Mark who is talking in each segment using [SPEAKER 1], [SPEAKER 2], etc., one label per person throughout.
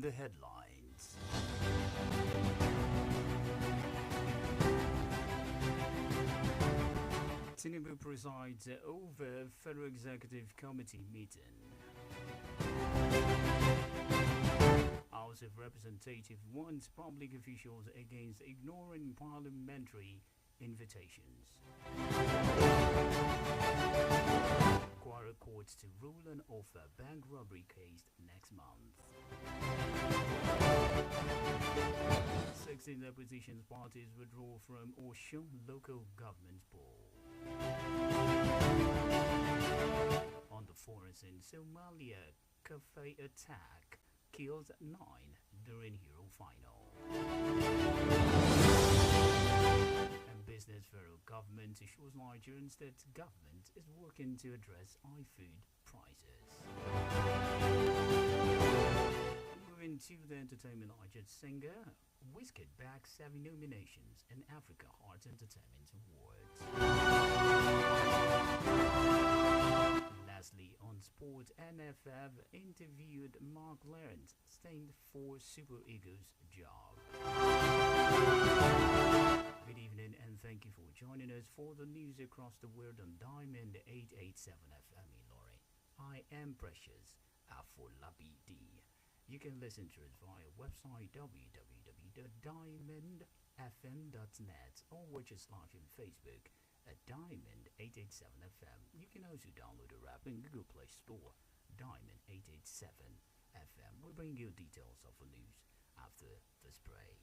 [SPEAKER 1] the headlines. Tinubu presides over Federal Executive Committee meeting. House of Representatives warns public officials against ignoring parliamentary invitations. Kwara courts to rule and offer bank robbery case next month. 16 opposition parties withdraw from Osun local government poll. On the forest in Somalia, cafe attack kills 9 during Euro final. And business federal government assures Nigerians that government is working to address high food prices. Moving to the entertainment, Nigerian singer Wizkid bags 7 nominations in Africa Heart Entertainment Awards. Lastly, on sport, NFF interviewed Mark Lawrence, staying for Super Eagles job. Good evening and thank you for joining us for the news across the world on Diamond 887 FM Ilorin. I am Precious Afolabi D. You can listen to us via website www.diamondfm.net or watch us live on Facebook at Diamond 887 FM. You can also download our app in Google Play Store, Diamond 887 FM. We'll bring you details of the news after this break.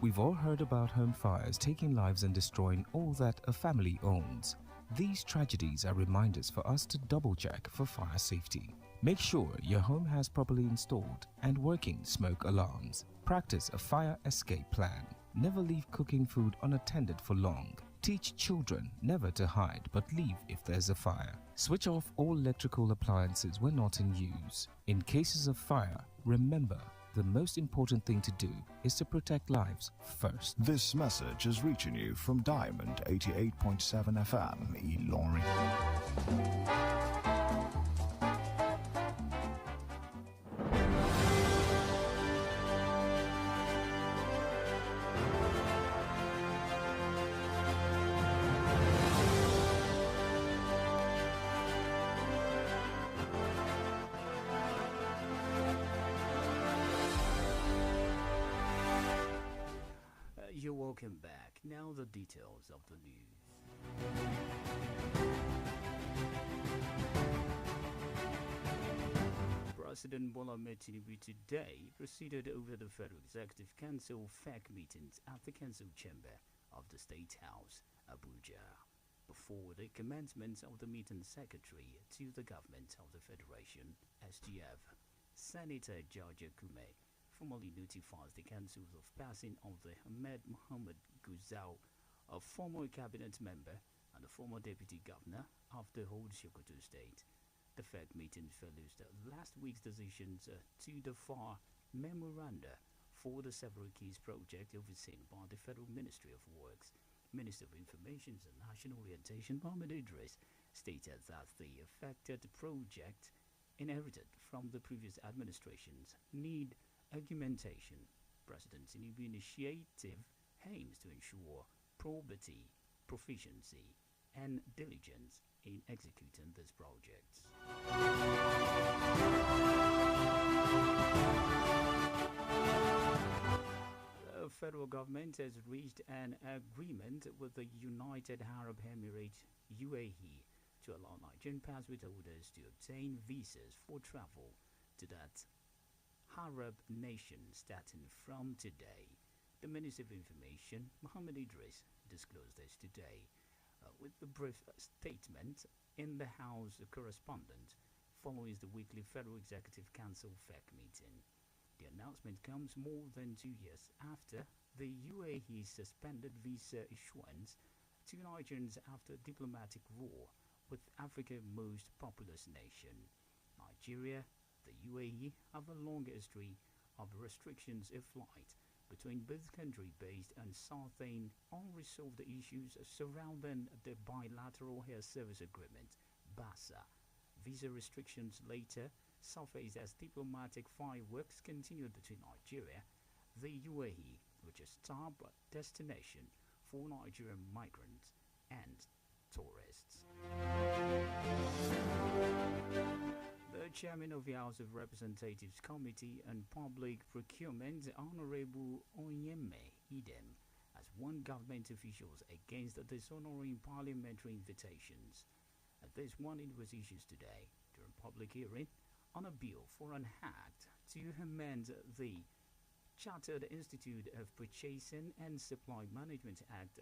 [SPEAKER 2] We've all heard about home fires taking lives and destroying all that a family owns. These tragedies are reminders for us to double-check for fire safety. Make sure your home has properly installed and working smoke alarms. Practice a fire escape plan. Never leave cooking food unattended for long. Teach children never to hide but leave if there's a fire. Switch off all electrical appliances when not in use. In cases of fire, remember, the most important thing to do is to protect lives first.
[SPEAKER 3] This message is reaching you from Diamond 88.7 FM, Ilorin.
[SPEAKER 1] You're welcome back. Now the details of the news. President Bola Ahmed Tinubu today proceeded over the Federal Executive Council FEC meetings at the Council Chamber of the State House, Abuja. Before the commencement of the meeting, Secretary to the Government of the Federation, SGF, Senator George Akume, formally notifies the councils of passing of the Ahmed Mohamed Guzau, a former cabinet member and a former deputy governor of the whole Sokoto state. The FEC meeting follows the last week's decisions to the FAR memoranda for the Several Keys project overseen by the Federal Ministry of Works. Minister of Information and National Orientation, Mohamed Idris, stated that the affected project inherited from the previous administrations need augmentation. President Tinubu initiative aims to ensure probity, proficiency, and diligence in executing these projects. The federal government has reached an agreement with the United Arab Emirates (UAE) to allow Nigerian passport holders to obtain visas for travel to that Arab nation starting from today. The Minister of Information, Mohamed Idris, disclosed this today with a brief statement in the House correspondent following the weekly Federal Executive Council FEC meeting. The announcement comes more than 2 years after the UAE suspended visa issuance to Nigerians after diplomatic war with Africa's most populous nation. Nigeria, the UAE have a long history of restrictions of flight between both countries based on certain unresolved issues surrounding the bilateral air service agreement, BASA. Visa restrictions later surfaced as diplomatic fireworks continued between Nigeria, the UAE, which is top destination for Nigerian migrants and tourists. The chairman of the House of Representatives Committee on Public Procurement, Honorable Onyeme Idem, has warned government officials against dishonoring parliamentary invitations. This warning was issued today during public hearing on a bill for an act to amend the Chartered Institute of Purchasing and Supply Management Act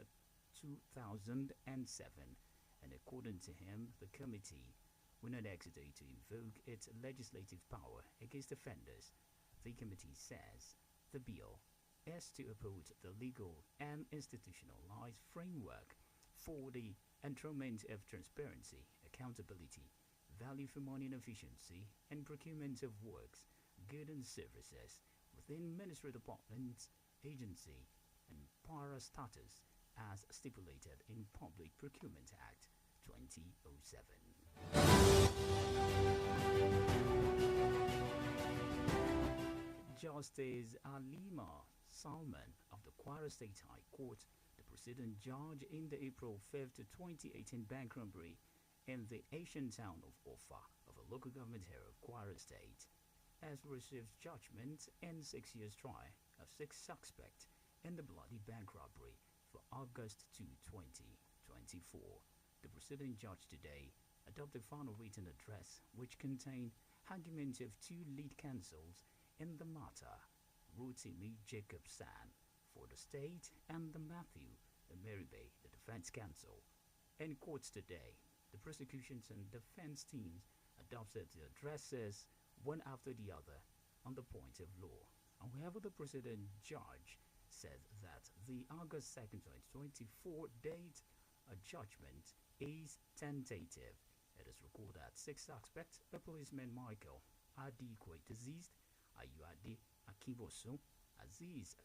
[SPEAKER 1] 2007, and according to him, the committee will not hesitate to invoke its legislative power against offenders. The committee says the bill is to uphold the legal and institutionalized framework for the enthronement of transparency, accountability, value for money and efficiency, and procurement of works, goods and services within ministry departments, agency, and parastatus as stipulated in Public Procurement Act 2007. Justice Alima Salman of the Kwara State High Court, the preceding judge in the April 5th 2018 bank robbery in the Asian town of Ofa of a local government area of Kwara State, has received judgment in 6 years trial of 6 suspects in the bloody bank robbery for August 2, 2024. The preceding judge today adopted final written address which contained arguments of 2 lead counsels in the matter, Rotimi Jacobson for the state and the Matthew Meribe, the defense counsel. In courts today, the prosecutions and defense teams adopted the addresses one after the other on the point of law. However, the preceding judge said that the August 2nd, 2024 date a judgment is tentative. It is recorded that 6 suspects, a policeman Michael Adikwe deceased, Ayuade Akiboso, Aziz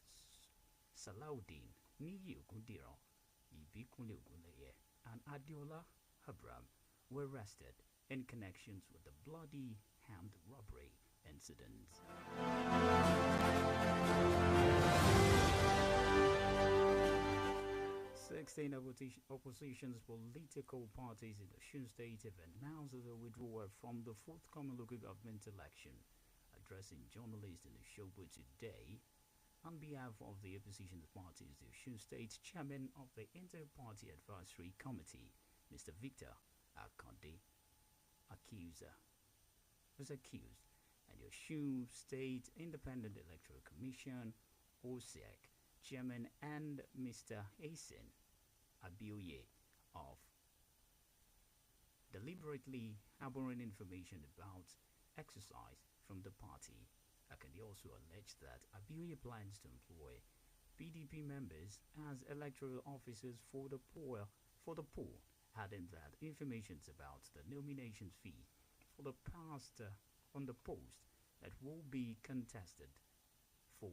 [SPEAKER 1] Salaudin, Niyi Ogundiro, Ibikunle Ogunleye, and Adiola Habram were arrested in connections with the bloody armed robbery incident. 16 opposition's political parties in the Osun State have announced their withdrawal from the forthcoming local government election. Addressing journalists in Osogbo today, on behalf of the opposition parties, the Osun State chairman of the Inter-Party Advisory Committee, Mr. Victor Akande, was accused, and the Osun State Independent Electoral Commission, OSEC, chairman, and Mr. Asen Abioye of deliberately harboring information about exercise from the party. Akande also alleged that Abioye plans to employ PDP members as electoral officers for the poll, adding that information about the nomination fee for the past on the post that will be contested for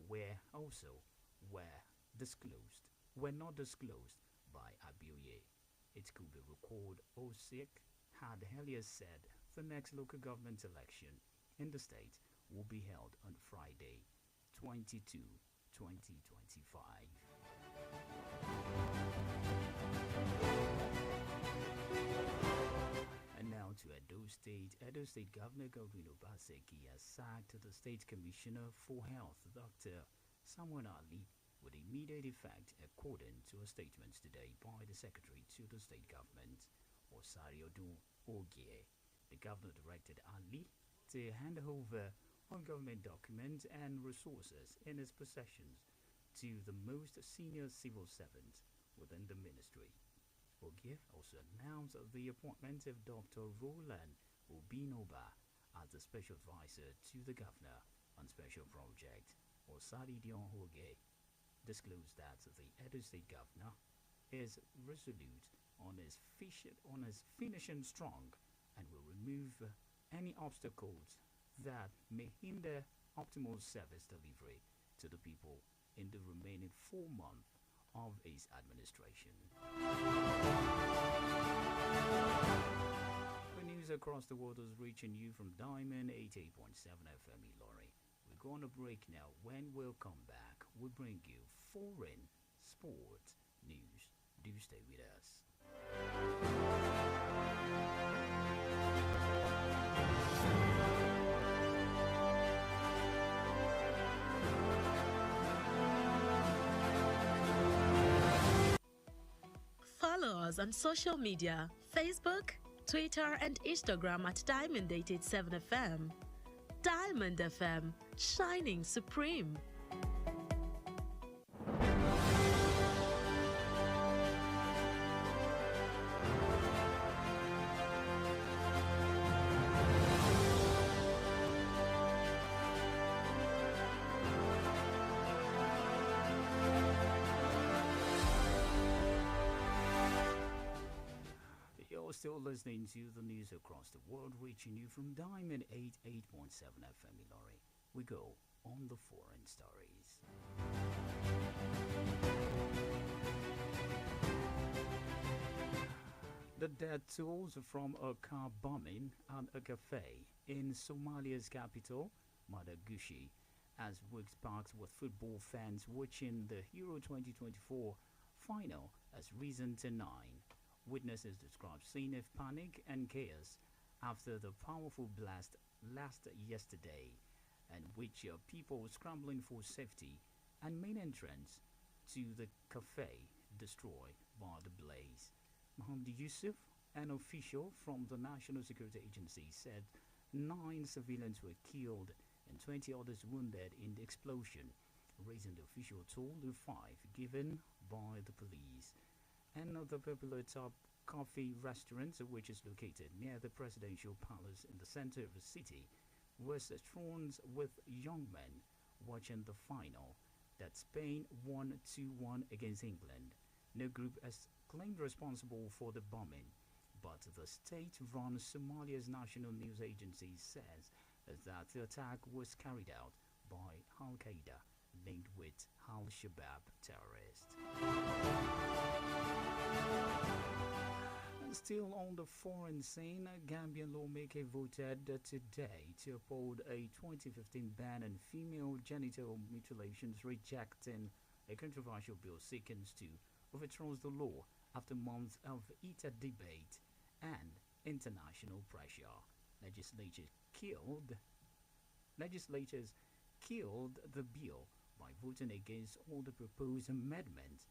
[SPEAKER 1] were not disclosed by Abioye. It could be recalled OSIC had earlier said the next local government election in the state will be held on Friday, 2025. And now to Edo State. Edo State Governor Godwin Obaseki has sacked the State Commissioner for Health, Dr. Samuel Ali, with immediate effect, according to a statement today by the Secretary to the State Government, Osariodun Ogie. The Governor directed Ali to hand over all government documents and resources in his possessions to the most senior civil servants within the ministry. Ogie also announced the appointment of Dr. Roland Obinoba as the special advisor to the governor on special project. Osaridion Ogie disclosed that the Edo State governor is resolute on his finishing strong and will remove any obstacles that may hinder optimal service delivery to the people in the remaining 4 months of his administration. The news across the world is reaching you from Diamond 88.7 FM Ilori. We're going to break now. When we'll come back, we'll bring you foreign sports news. Do stay with us.
[SPEAKER 4] Follow us on social media, Facebook, Twitter, and Instagram at Diamond887FM. Diamond FM, shining supreme.
[SPEAKER 1] You're still listening to the news across the world, reaching you from Diamond 88.7 FM Ilori. We go on the foreign stories. The death tolls from a car bombing at a cafe in Somalia's capital, Mogadishu, as weeks passed with football fans watching the Euro 2024 final has risen to 9. Witnesses describe scene of panic and chaos after the powerful blast last yesterday, and which people scrambling for safety and main entrance to the cafe destroyed by the blaze. Mohammed Yusuf, an official from the National Security Agency, said 9 civilians were killed and 20 others wounded in the explosion, raising the official toll to 5 given by the police. And the popular Top Coffee restaurant, which is located near the presidential palace in the center of the city, was strewn with young men watching the final that Spain won 2-1 against England. No group has claimed responsible for the bombing, but the state-run Somalia's national news agency says that the attack was carried out by Al-Qaeda, linked with Al-Shabaab terrorists. And still on the foreign scene, a Gambian lawmaker voted today to uphold a 2015 ban on female genital mutilations, rejecting a controversial bill seeking to overthrow the law after months of heated debate and international pressure. Legislators killed the bill by voting against all the proposed amendments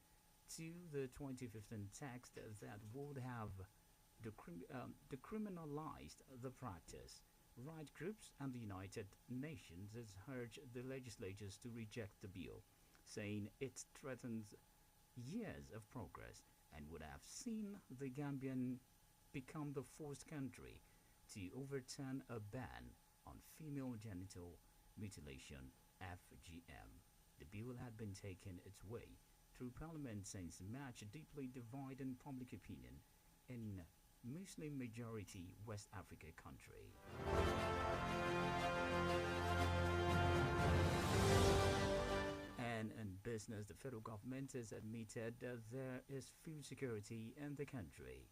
[SPEAKER 1] to the 2015 text that would have decriminalized the practice. Right groups and the United Nations has urged the legislators to reject the bill, saying it threatens years of progress and would have seen the Gambian become the first country to overturn a ban on female genital mutilation (FGM). The bill had been taking its way through Parliament since March, deeply dividing public opinion in Muslim-majority West Africa country. And in business, the federal government has admitted that there is food security in the country,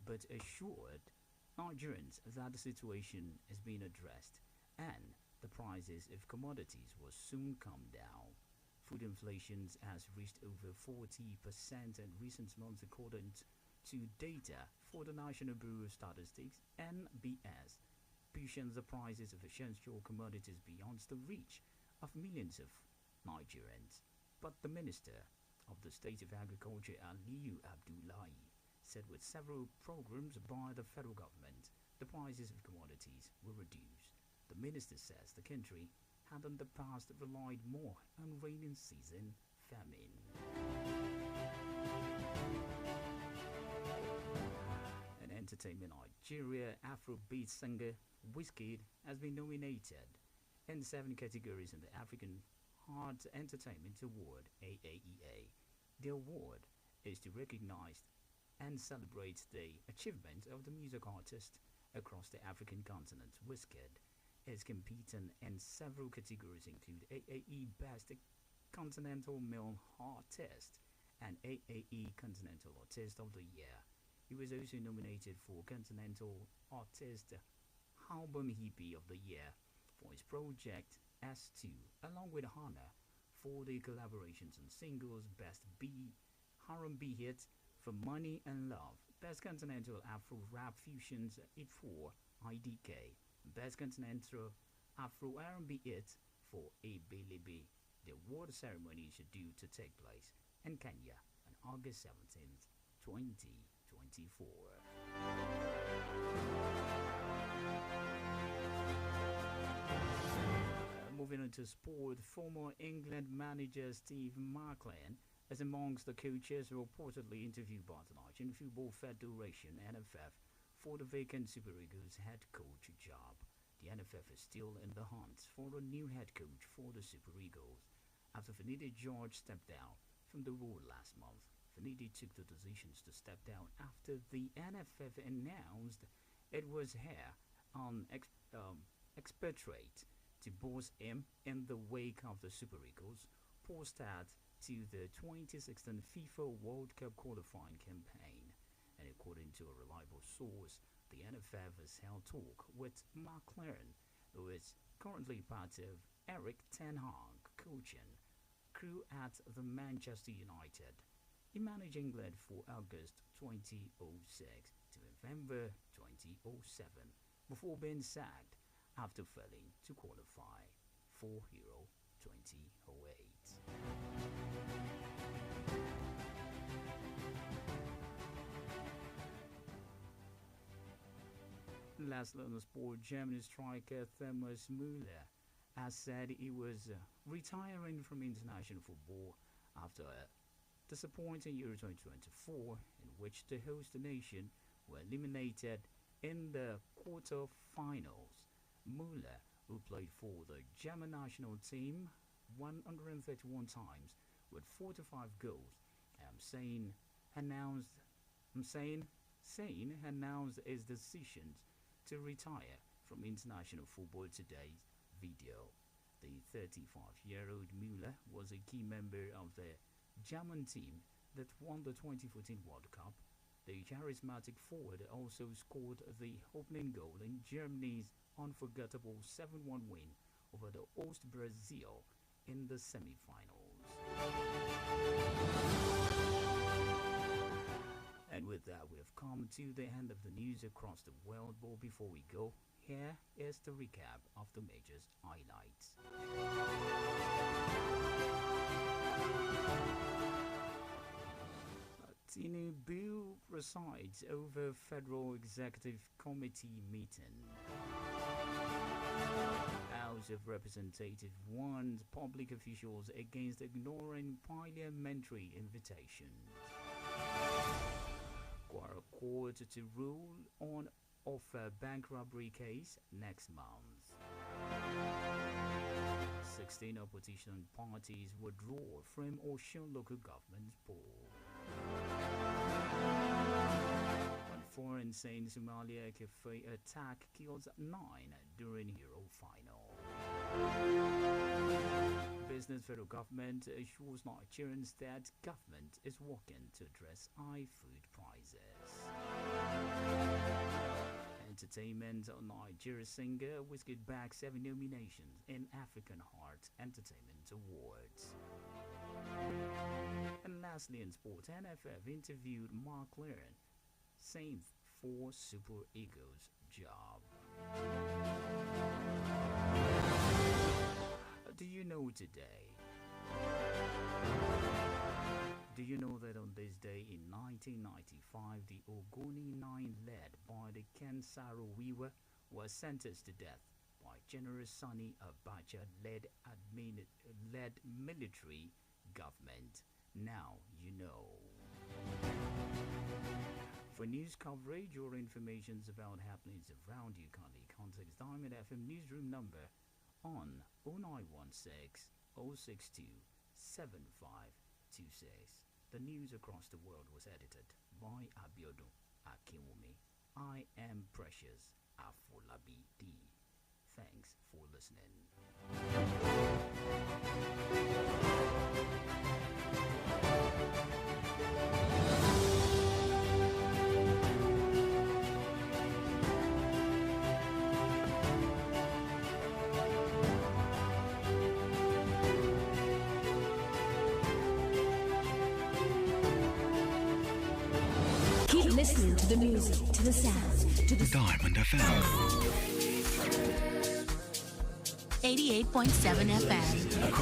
[SPEAKER 1] but assured Nigerians that the situation is being addressed and the prices of commodities will soon come down. Food inflation has reached over 40% in recent months, according to data for the National Bureau of Statistics (NBS), pushing the prices of essential commodities beyond the reach of millions of Nigerians. But the Minister of the State of Agriculture, Aliyu Abdullahi, said with several programs by the federal government, the prices of commodities will reduce. The minister says the country had in the past relied more on rainy season famine. In entertainment, Nigeria Afrobeat singer Wizkid has been nominated in 7 categories in the African Arts Entertainment Award (AAEA). The award is to recognize and celebrate the achievement of the music artist across the African continent. Wizkid is competing in several categories include AAE Best Continental Male Artist and AAE Continental Artist of the Year. He was also nominated for Continental Artist Album Hippie of the Year for his project S2, along with honor for the collaborations on singles Best B R&B Hit for Money and Love, Best Continental Afro Rap Fusions Hit for IDK, Best Continental Afro R&B Hit for Ebelebe. The award ceremony is due to take place in Kenya on August 17th, 2024. Moving on to sport, former England manager Steve McLaren is amongst the coaches reportedly interviewed by the Nigerian Football Federation (NFF) for the vacant Super Eagles head coach job. The NFF is still in the hunt for a new head coach for the Super Eagles after Finidi George stepped down from the role last month. Finidi took the decisions to step down after the NFF announced it was here on expatriate to boss him in the wake of the Super Eagles post-start to the 2016 FIFA World Cup qualifying campaign. And according to a reliable source, the NFF has held talk with McLaren, who is currently part of Eric Ten Hag coaching crew at the Manchester United. He managed England for August 2006 to November 2007 before being sacked after failing to qualify for Euro 2008. Lastly on the sport, German striker Thomas Müller has said he was retiring from international football after a disappointing Euro 2024 in which the host nation were eliminated in the quarter-finals. Müller, who played for the German national team 131 times with 45 goals, announced his decision to retire from international football today's video. The 35-year-old Müller was a key member of the German team that won the 2014 World Cup. The charismatic forward also scored the opening goal in Germany's unforgettable 7-1 win over the host Brazil in the semi-finals. And with that, we have come to the end of the news across the world. But before we go, here is the recap of the major highlights. Tinubu presides over Federal Executive Committee meeting. House of Representatives warns public officials against ignoring parliamentary invitations. Kwara Court to rule on offer bank robbery case next month. 16 opposition parties withdraw from Osun local government poll. On foreign saying Somalia cafe attack kills 9 during Euro final. Business federal government assures Nigerians that government is working to address high food prices. Entertainment, Nigeria singer Wizkid bags 7 nominations in African Heart Entertainment Awards. And lastly in sport, NFF interviewed McLaren, saying for Super Eagles job. Do you know today? Do you know that on this day in 1995, the Ogoni 9 led by the Kensaro Wiwa was sentenced to death by General Sani Abacha-led military government? Now you know. For news coverage or information about happenings around you, kindly contact Diamond FM newsroom number on 0916 062 7526. The news across the world was edited by Abiodun Akinwumi. I am Precious Afolabi D. Thanks for listening.
[SPEAKER 5] Keep listening to the music, to the sounds, to the
[SPEAKER 3] Diamond FM.
[SPEAKER 5] 88.7 FM.